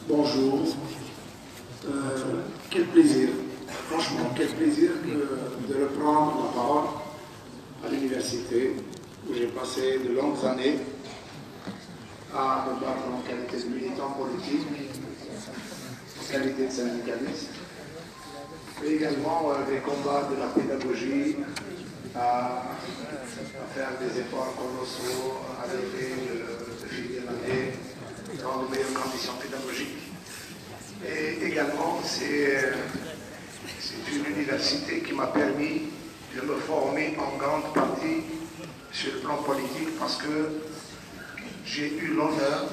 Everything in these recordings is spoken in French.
Bonjour. Quel plaisir, franchement, quel plaisir de reprendre la parole à l'université où j'ai passé de longues années à me battre en qualité de militant politique, en qualité de syndicaliste, mais également des combats de la pédagogie, à faire des efforts colossaux, à lever de fil de l'année dans de meilleures conditions pédagogiques. Et également, c'est une université qui m'a permis de me former en grande partie sur le plan politique parce que j'ai eu l'honneur,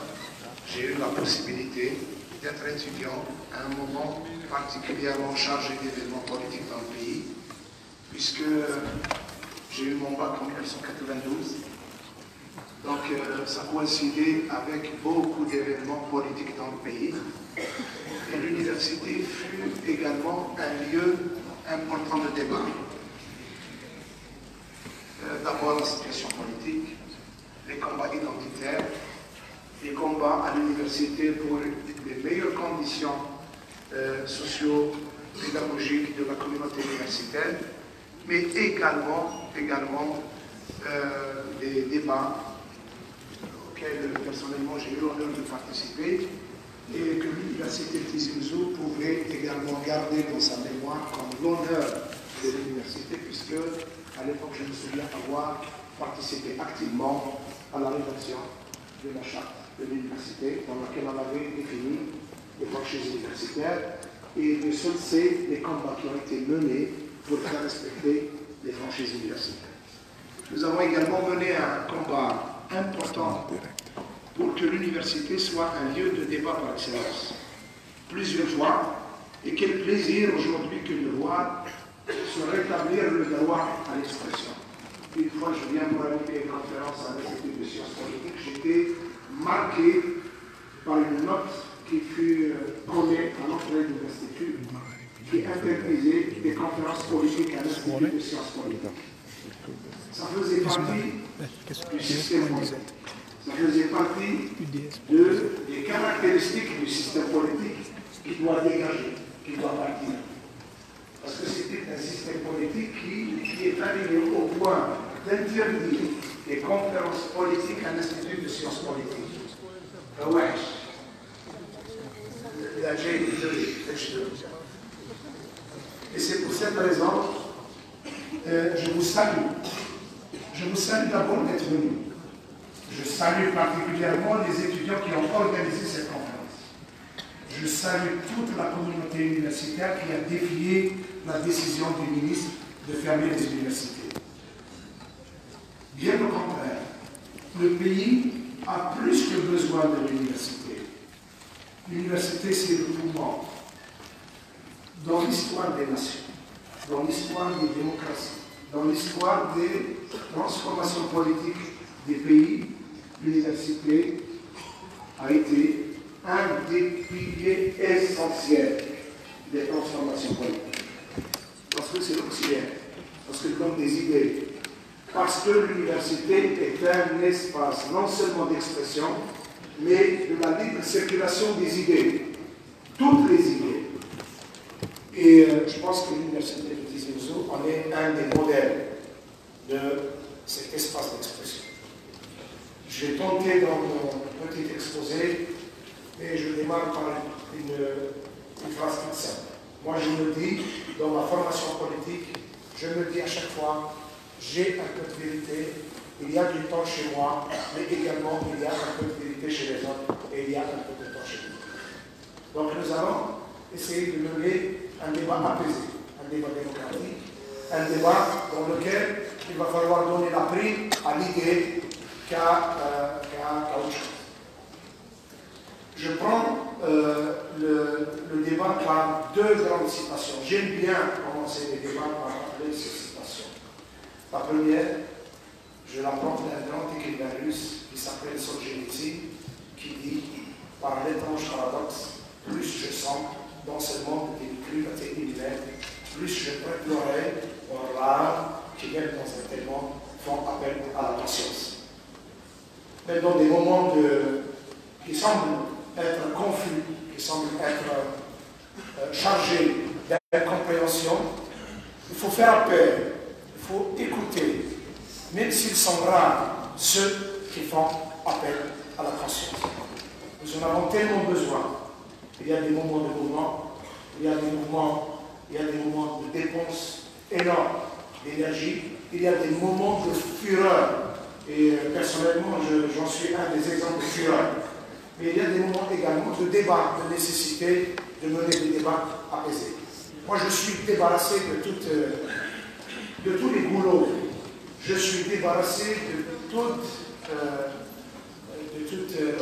j'ai eu la possibilité d'être étudiant à un moment particulièrement chargé d'événements politiques dans le pays, puisque j'ai eu mon bac en 1992. Donc ça coïncidait avec beaucoup d'événements politiques dans le pays. Et l'université fut également un lieu important de débat. D'abord la situation politique, les combats identitaires, les combats à l'université pour les meilleures conditions socio-pédagogiques de la communauté universitaire, mais également des débats auxquels personnellement j'ai eu l'honneur de participer et que l'université de Tizi Ouzou pouvait également garder dans sa mémoire comme l'honneur de l'université, puisque à l'époque je me souviens avoir participé activement à la rédaction de la charte de l'université dans laquelle on avait défini les franchises universitaires et de solliciter les combats qui ont été menés pour faire respecter les franchises universitaires. Nous avons également mené un combat important pour que l'université soit un lieu de débat par excellence. Plusieurs fois, et quel plaisir aujourd'hui que de voir se rétablir le droit à l'expression. Une fois, je viens pour animer une conférence à l'Institut de sciences politiques, j'étais marqué par une note qui fut collée à l'entrée de l'Institut, qui interdisait des conférences politiques à l'Institut de sciences politiques. Ça faisait partie du système politique. Ça faisait partie des caractéristiques du système politique qui doit dégager, qui doit partir. Parce que c'était un système politique qui est arrivé au point d'interdire les conférences politiques à l'Institut de sciences politiques. Et c'est pour cette raison, je vous salue. Je vous salue d'abord d'être venu. Je salue particulièrement les étudiants qui ont organisé cette conférence. Je salue toute la communauté universitaire qui a défié la décision du ministre de fermer les universités. Bien au contraire, le pays a plus que besoin de l'université. L'université, c'est le poumon. Dans l'histoire des nations, dans l'histoire des démocraties, dans l'histoire des transformations politiques des pays, l'université a été un des piliers essentiels des transformations politiques. Parce que c'est l'auxiliaire, parce qu'elle donne des idées, parce que l'université est un espace non seulement d'expression, mais de la libre circulation des idées, toutes les idées. Et je pense que l'université de Tizi Ouzou en est un des modèles de cet espace d'expression. J'ai tenté dans mon petit exposé, et je démarre par une phrase toute simple. Moi, je me dis, dans ma formation politique, je me dis à chaque fois, j'ai un peu de vérité, il y a du temps chez moi, mais également il y a un peu de vérité chez les autres, et il y a un peu de temps chez nous. Donc nous allons essayer de mener un débat apaisé, un débat démocratique, un débat dans lequel il va falloir donner la prime à l'idée qu'à autre chose. Je prends le débat par deux grandes citations. J'aime bien commencer les débats par rappeler ces citations. La première, je la prends d'un grand écrivain russe qui s'appelle Solzhenitsyn, qui dit, par un étrange paradoxe, plus je sens dans ce monde d'une cruauté inhumaine, plus je peux pleurer aux larmes qui, même dans un tel monde, font appel à la patience. Même dans des moments qui semblent être confus, qui être chargés d'incompréhension. Il faut faire appel, il faut écouter, même s'ils sont rares, ceux qui font appel à la conscience. Nous en avons tellement besoin. Il y a des moments de mouvement, il y a des moments de dépenses énormes d'énergie, il y a des moments de fureur. Et personnellement, j'en suis un des exemples de fureur. Mais il y a des moments également de débat, de nécessité de mener des débats apaisés. Moi, je suis débarrassé de tous les goulots. Je suis débarrassé de tout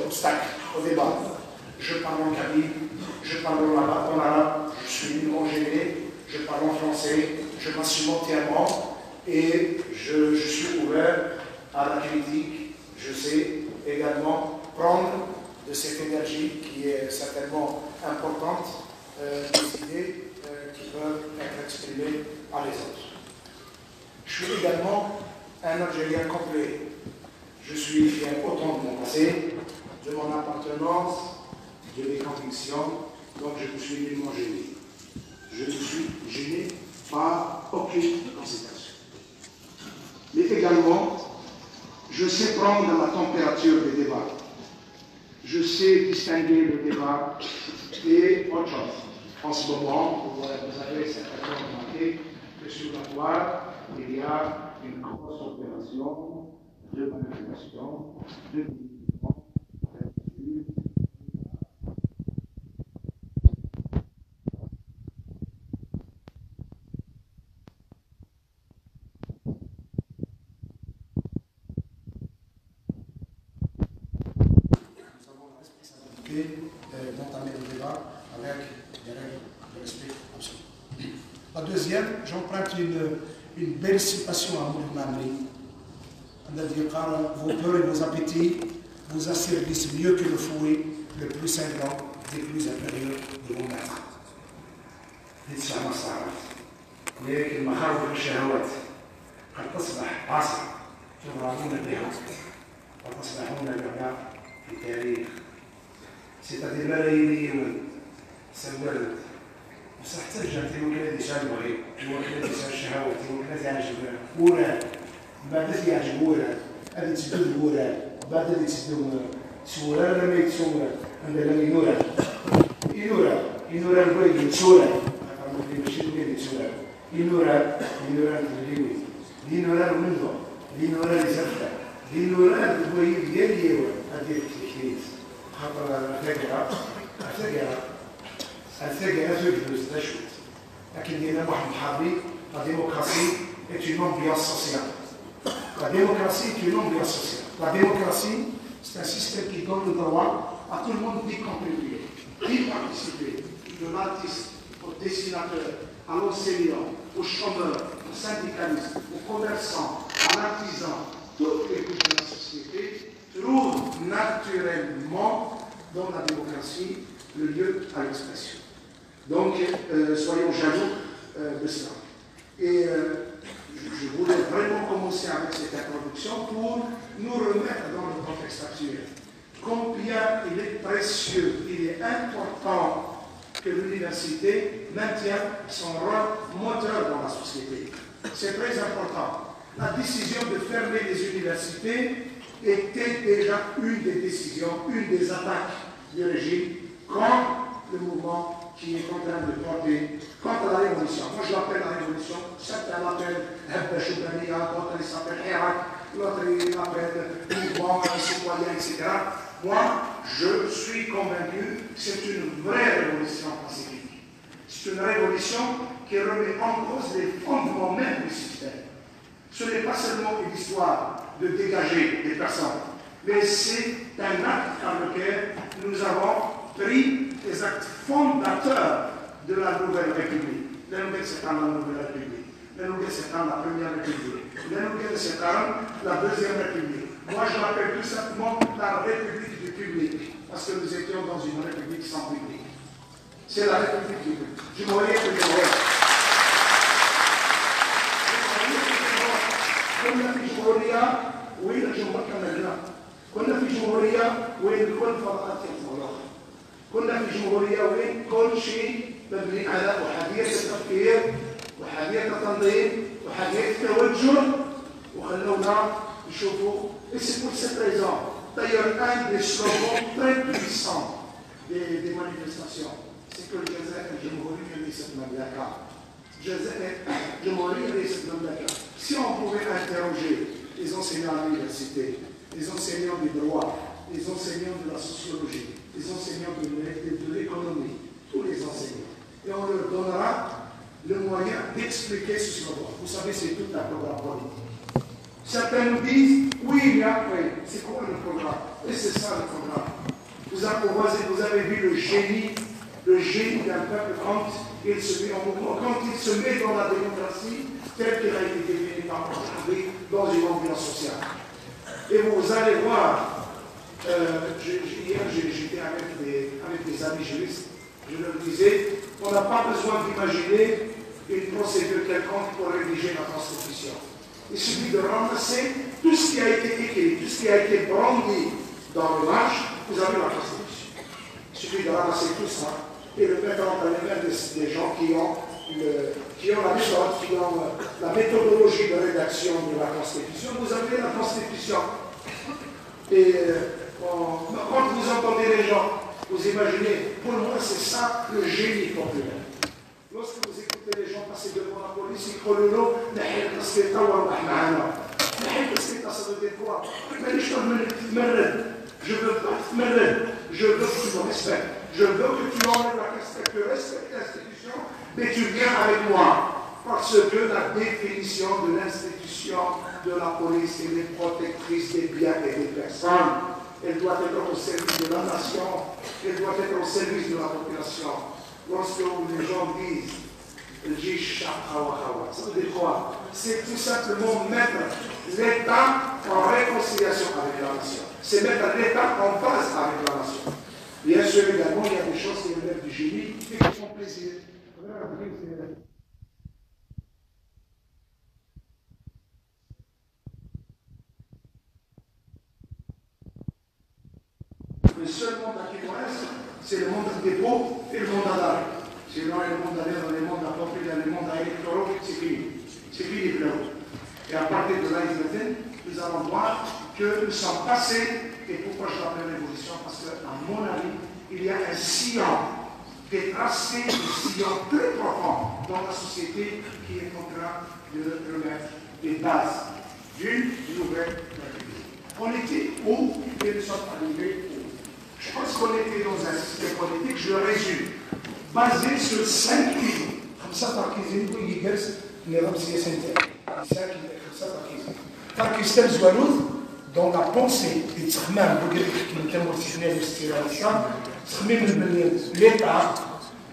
obstacle au débat. Je parle en kabyle, je parle en arabe, je suis nullement gêné, je parle en français, je m'assume entièrement et je suis ouvert à la critique. Je sais également prendre de cette énergie qui est certainement importante, des idées qui peuvent être exprimées par les autres. Je suis également un Algérien complet. Je suis fier autant de mon passé, de mon appartenance, de mes convictions, donc je ne suis nullement gêné. Je ne suis gêné par aucune considération. Mais également, je sais prendre la température des débats. Je sais distinguer le débat et autre chose. En ce moment, vous avez certainement remarqué que sur la toile, il y a une grosse opération de manipulation, de mouvement, d'entamer le débat avec des règles de respect absolu. La deuxième, j'emprunte une belle citation à Moulay Mamri. Vos peurs et vos appétits vous asservissent mieux que le fouet le plus cinglant des plus inférieurs de vos maîtres. لتسمع الصعبات لكن المخاوف والشهوات قد تصبح عصا تضربون بها وتصبحون بها في التاريخ. C'est-à-dire ملايين سولت بصح ترجع تيوكل هذه شهوة تيوكل هذه الشهوات تيوكل هذه عجب ورا بعد ذي عجب ورا هذه تسدو ورا بعد ذي تسدو سورا لما يتسورا عند لما ينورا البيض يتسورا ينورا الريوي ينورا المنظر ينورا الزفة ينورا البيض يليوا هذه التكنيك خاطر الثقة تجلس تشوت لكن دينا واحد محاضرين لا ديموكراسي est une ambiance sociale. La démocratie est une ambiance sociale. La démocratie, c'est un système qui donne le droit à tout le monde d'y contribuer, d'y participer, de l'artiste au dessinateur, à l'enseignant, au chômeur, au syndicaliste, au commerçant, à l'artisan, toutes les couches de la société trouvent naturellement dans la démocratie le lieu à l'expression. Donc, soyons jaloux de cela. Et je voulais vraiment commencer avec cette introduction pour nous remettre dans le contexte actuel. Combien il est précieux, il est important que l'université maintienne son rôle moteur dans la société. C'est très important. La décision de fermer les universités était déjà une des décisions, une des attaques du régime contre le mouvement qui est en train de porter contre la révolution. Moi, je l'appelle la révolution. Certains l'appellent Hebba Choubania, d'autres ils s'appellent Hirak, l'autre ils l'appellent mouvement, citoyen, etc. Moi, je suis convaincu que c'est une vraie révolution pacifique. C'est une révolution qui remet en cause les fondements même du système. Ce n'est pas seulement une histoire de dégager des personnes, mais c'est un acte par lequel nous avons pris les actes fondateurs de la Nouvelle République. La Nouvelle, c'est quand la Nouvelle République. La Nouvelle, c'est quand la Première République. La Nouvelle, c'est quand la Deuxième République. Moi, je l'appelle tout simplement la République du public, parce que nous étions dans une République sans public. C'est la République du public. Je voyais que je voyais. كنا في جمهورية وين الجمهور كان هنا كنا في جمهورية وين كل فرقات يطلعوا كنا في الجمهورية وين كل شيء مبني على أحادية التفكير وحديث التنظيم وحديث التوجه وخلونا نشوفوا. Et c'est pour cette raison, d'ailleurs, un des slogans très puissants des manifestations, c'est que le Jazair الجمهورية ليست مملكة. الجمهورية ليست مملكة. Si on pouvait interroger les enseignants à l'université, les enseignants du droit, les enseignants de la sociologie, les enseignants de l'économie, tous les enseignants, et on leur donnera le moyen d'expliquer ce slogan. Vous savez, c'est tout un programme politique. Certains nous disent, oui, mais après, c'est quoi le programme? Et c'est ça le programme. Vous avez vu le génie d'un peuple quand il se met en mouvement, quand il se met dans la démocratie, telle qu'elle a été définie par aujourd'hui, dans une ambiance sociale. Et vous allez voir, hier j'étais avec des amis juristes, je leur disais, on n'a pas besoin d'imaginer une procédure quelconque pour rédiger la Constitution. Il suffit de ramasser tout ce qui a été écrit, tout ce qui a été brandi dans le marche, vous avez la Constitution. Il suffit de ramasser tout ça et le mettre entre les mains des gens qui ont la méthode, qui ont la méthodologie de rédaction de la Constitution. Vous avez la Constitution. Et quand vous entendez les gens, vous imaginez, pour moi c'est ça le génie populaire. Lorsque vous écoutez les gens passer devant la police, ils disent non, ça veut dire quoi? Je veux pas je veux que tu me respectes. Je veux que tu enlèves que tu respectes l'institution, mais tu viens avec moi. Parce que la définition de l'institution de la police, elle est protectrice des biens et des personnes. Elle doit être au service de la nation, elle doit être au service de la population. Lorsque les gens disent ça veut dire quoi? C'est tout simplement mettre l'État en réconciliation avec la nation. C'est mettre l'État en phase avec la nation. Bien sûr, également, il y a des choses qui relèvent du génie et qui font plaisir. Le seul monde qui nous reste, c'est le monde des pauvres et le monde d'Adam. Sinon, le monde d'aller dans les mondes appropriés, dans les mondes électoraux, c'est fini. C'est fini, frérot. Et à partir de là, nous allons voir que nous sommes passés. Et pourquoi je l'appelle révolution? Parce qu'à mon avis, il y a un sillon qui est tracé, un sillon très profond dans la société qui est en train de remettre les bases d'une nouvelle République. On était où et nous sommes arrivés où? Je pense qu'on était dans un système politique, je le résume, basé sur 5 piliers. Comme ça, Tarkizine, il y a des Tarkistan Zoualoud, dans la pensée des Tzkhman, l'État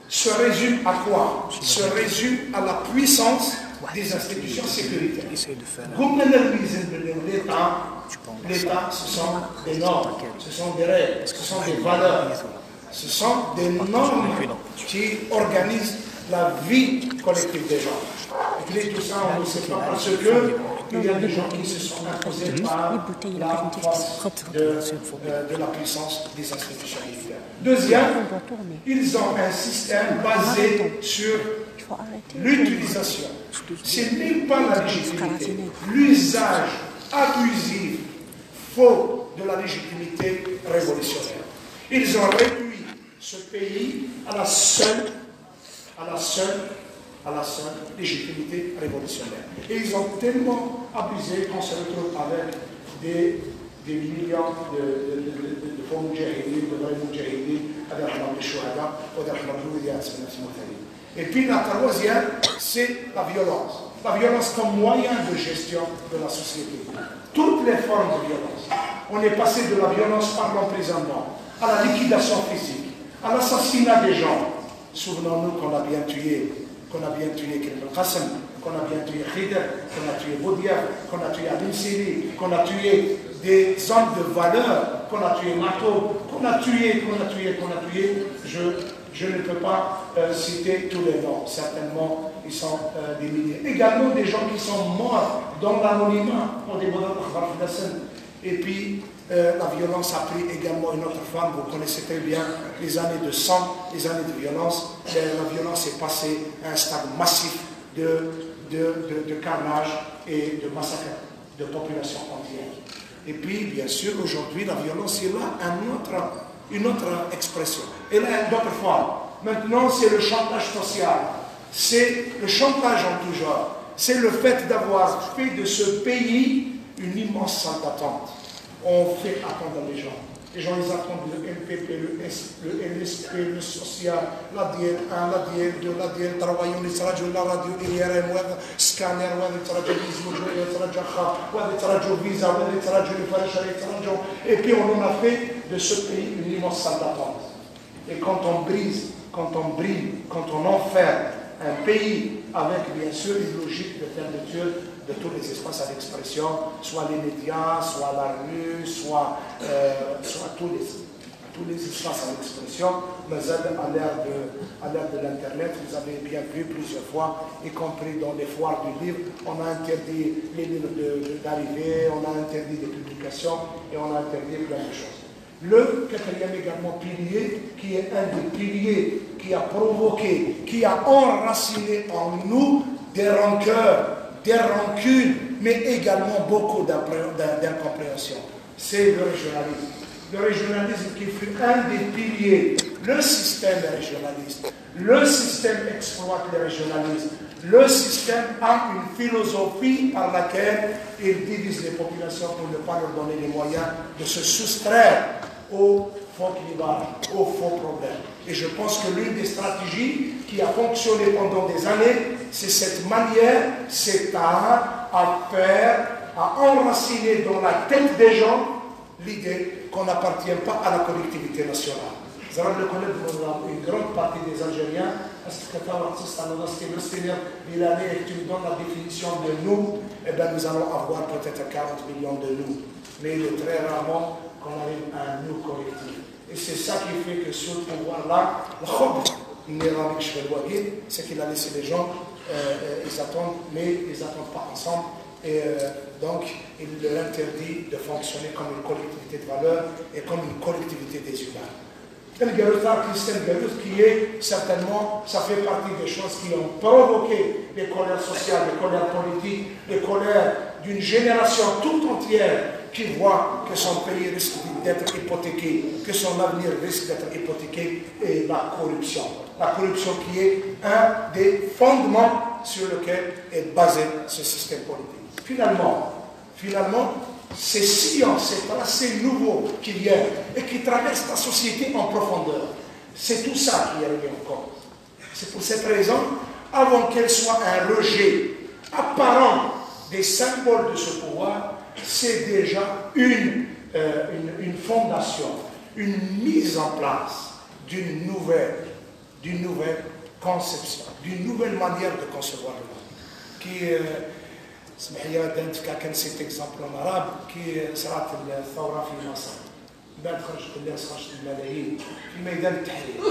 se résume à quoi? Se résume à la puissance des institutions sécuritaires. L'État, ce sont des normes, ce sont des règles, ce sont des valeurs, ce sont des normes qui organisent la vie collective des gens. Et tout ça, on ne sait pas parce qu'il y a des gens qui se sont imposés par la force de la puissance des institutions militaires. Deuxième, ils ont un système basé sur l'utilisation. C'est même pas la légitimité, l'usage abusif, faux de la légitimité révolutionnaire. Ils ont réduit ce pays à la seule légitimité révolutionnaire. Et ils ont tellement abusé qu'on se retrouve avec des millions de faux moudjahidines, de vrais moudjahidines, et puis la troisième, c'est la violence. La violence comme moyen de gestion de la société. Toutes les formes de violence. On est passé de la violence par l'emprisonnement, à la liquidation physique, à l'assassinat des gens. Souvenons-nous qu'on a bien tué Krim al-Qassem, qu'on a bien tué Khidr, qu'on a tué Boudiaf, qu'on a tué Abim Sili, qu'on a tué des hommes de valeur, qu'on a tué Mato, qu'on a tué. Je ne peux pas citer tous les noms. Certainement, ils sont des milliers. Également des gens qui sont morts dans l'anonymat. On dit et puis La violence a pris également une autre forme. Vous connaissez très bien les années de sang, les années de violence. La violence est passée à un stade massif de carnage et de massacre de populations entières. Et puis, bien sûr, aujourd'hui, la violence est là, une autre expression. Et là, d'autres formes. Maintenant, c'est le chantage social. C'est le chantage en tout genre. C'est le fait d'avoir fait de ce pays une immense salle d'attente. On fait attendre les gens. Les gens, ils attendent le MPP, le LSP, le social, l'ADN 1, l'ADN 2, l'ADN 3, la radio, l'IRM, le scanner, le visa, et puis on en a fait de ce pays une immense salle d'attente. Et quand on brise, quand on enferme un pays avec bien sûr une logique de fermeture de tous les espaces à l'expression, soit les médias, soit la rue, soit tous les espaces à l'expression, mais à l'ère de l'Internet, vous avez bien vu plusieurs fois, y compris dans les foires du livre, on a interdit les livres d'arrivée, on a interdit des publications et on a interdit plein de choses. Le quatrième également pilier, qui est un des piliers qui a provoqué, qui a enraciné en nous des rancœurs, des rancunes, mais également beaucoup d'incompréhension. C'est le régionalisme. Le régionalisme qui fut un des piliers. Le système régionaliste. Le système exploite le régionalisme. Le système a une philosophie par laquelle il divise les populations pour ne pas leur donner les moyens de se soustraire aux faux clivages, aux faux problèmes. Et je pense que l'une des stratégies qui a fonctionné pendant des années, c'est cette manière, c'est à enraciner dans la tête des gens l'idée qu'on n'appartient pas à la collectivité nationale. Vous allez le connaître, une grande partie des Algériens, est-ce que tu me donnes la définition de nous, eh bien nous allons avoir peut-être 40 millions de nous. Mais il est très rarement qu'on arrive à un nous collectif. Et c'est ça qui fait que ce pouvoir-là, c'est qu'il a laissé les gens, ils attendent, mais ils n'attendent pas ensemble. Et donc, il leur interdit de fonctionner comme une collectivité de valeurs et comme une collectivité des humains. Christian Garuth, qui est certainement, ça fait partie des choses qui ont provoqué les colères sociales, les colères politiques, les colères d'une génération tout entière qui voit que son pays risque d'être hypothéqué, que son avenir risque d'être hypothéqué, et la corruption. La corruption qui est un des fondements sur lesquels est basé ce système politique. Finalement, ces sillons, ces tracés nouveaux qui viennent et qui traversent la société en profondeur, c'est tout ça qui est remis en cause. C'est pour cette raison, avant qu'elle soit un rejet apparent des symboles de ce pouvoir, c'est déjà une fondation, une mise en place d'une nouvelle conception, d'une nouvelle manière de concevoir le monde. Qui, اسمح لي كان سيت اكزامبل عرب كي صرات الثوره في مصر من بعد خرجت الناس خرجت الملايين في ميدان التحرير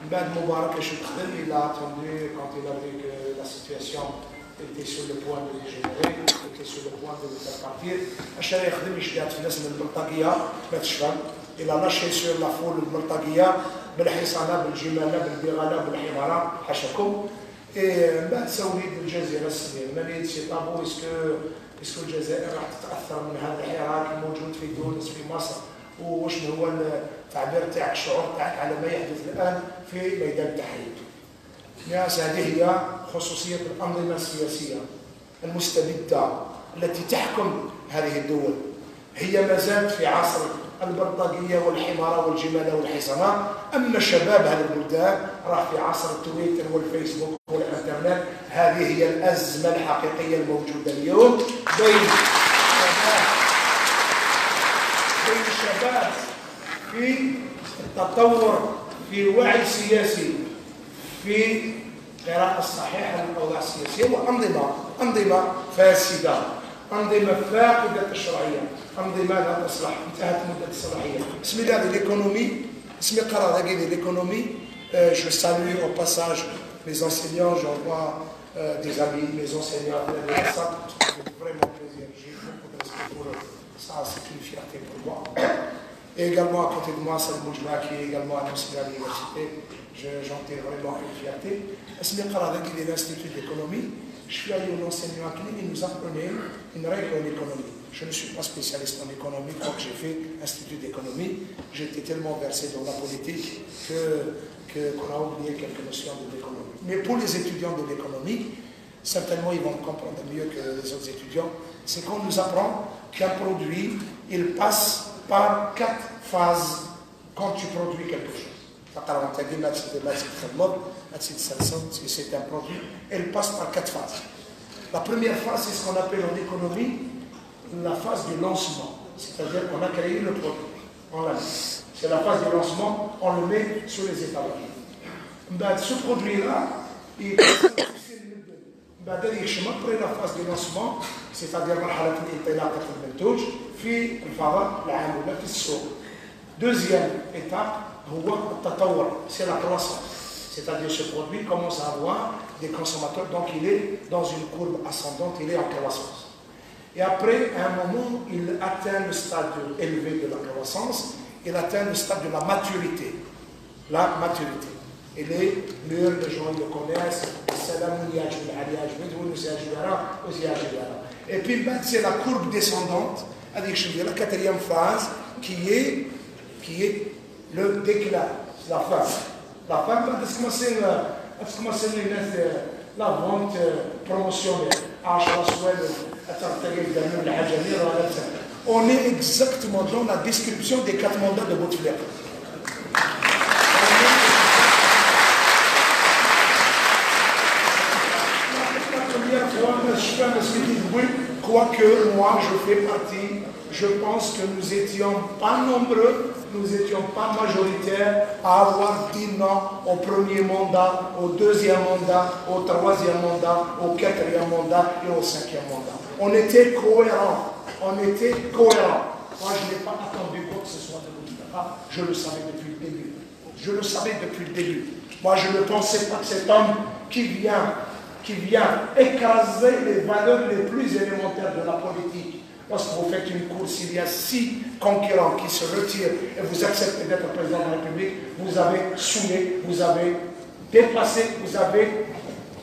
من بعد مبارك اش تخدم الى اتوندي كونت الى فيك لا سيتوياسيون était sur le point de dégénérer, était sur le point de le faire partir. اش يخدم يشدات في الناس من البلطاقيه ما تشفى الى لاشي sur la foule البلطاقيه بالحصانه بالجماله بالبغاله بالحماره حاشاكم. Et بعد سويت الجزيرة السنين مليت شي طابو اسكو الجزائر راح تتأثر من هذا الحراك الموجود في تونس في مصر وشنو هو التعبير تاعك الشعور تاعك على ما يحدث الآن في ميدان التحرير. ناس هذه هي خصوصية الأنظمة السياسية المستبدة التي تحكم هذه الدول. هي ما زالت في عصر البلطاقية والحمارة والجمالة والحصانة، أما شباب هذه البلدان راه في عصر التويتر والفيسبوك والإنترنت. هذه هي الأزمة الحقيقية الموجودة اليوم بين الشباب في التطور في وعي سياسي، في قراءة صحيحة للأوضاع السياسية، وأنظمة فاسدة، أنظمة فاقدة الشرعية، أنظمة لا تصلح، انتهت مدة الصلاحية. بسم الله l'économie، اسمي قرار هكذا l'économie. Je salue au passage les enseignants, j'en vois des amis, mes enseignants, ça fait vraiment plaisir, j'ai beaucoup de respect pour eux. Ça, c'est une fierté pour moi. Et également, à côté de moi, Salim Boujma, qui est également annoncé à l'université. J'en ai vraiment une fierté. Il est l'Institut d'économie. Je suis allé au enseignement clinique et nous apprenait une règle en économie. Je ne suis pas spécialiste en économie, donc j'ai fait Institut d'économie. J'étais tellement versé dans la politique qu'on a oublié quelques notions de l'économie. Mais pour les étudiants de l'économie, certainement ils vont comprendre mieux que les autres étudiants, c'est qu'on nous apprend qu'un produit, il passe par 4 phases quand tu produis quelque chose. C'est un produit, elle passe par 4 phases. La première phase, c'est ce qu'on appelle en économie la phase du lancement. C'est-à-dire qu'on a créé le produit, on l'a mis. C'est la phase du lancement, on le met sur les étals. Ce produit-là, il passe après la phase du lancement, c'est-à-dire deuxième étape, c'est la croissance. C'est-à-dire ce produit commence à avoir des consommateurs, donc il est dans une courbe ascendante, il est en croissance. Et après, à un moment, il atteint le stade élevé de la croissance, il atteint le stade de la maturité. La maturité. Et les murs, les gens le connaissent, et puis c'est la courbe descendante, avec la quatrième phase, qui est le déclin, la phase. La phase, la vente promotionnelle. On est exactement dans la description des 4 mandats de Baudelaire. Quoique moi je fais partie, je pense que nous n'étions pas nombreux, nous n'étions pas majoritaires à avoir dit non au premier mandat, au deuxième mandat, au troisième mandat, au quatrième mandat et au cinquième mandat. On était cohérents, Moi je n'ai pas attendu quoi que ce soit de Bouteflika, je le savais depuis le début. Moi je ne pensais pas que cet homme qui vient écraser les valeurs les plus élémentaires de la politique. Lorsque vous faites une course, il y a 6 concurrents qui se retirent et vous acceptez d'être président de la République, vous avez saoulé, vous avez dépassé, vous avez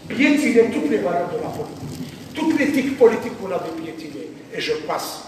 piétiné toutes les valeurs de la politique. Toute l'éthique politique, vous l'avez piétinée. Et je passe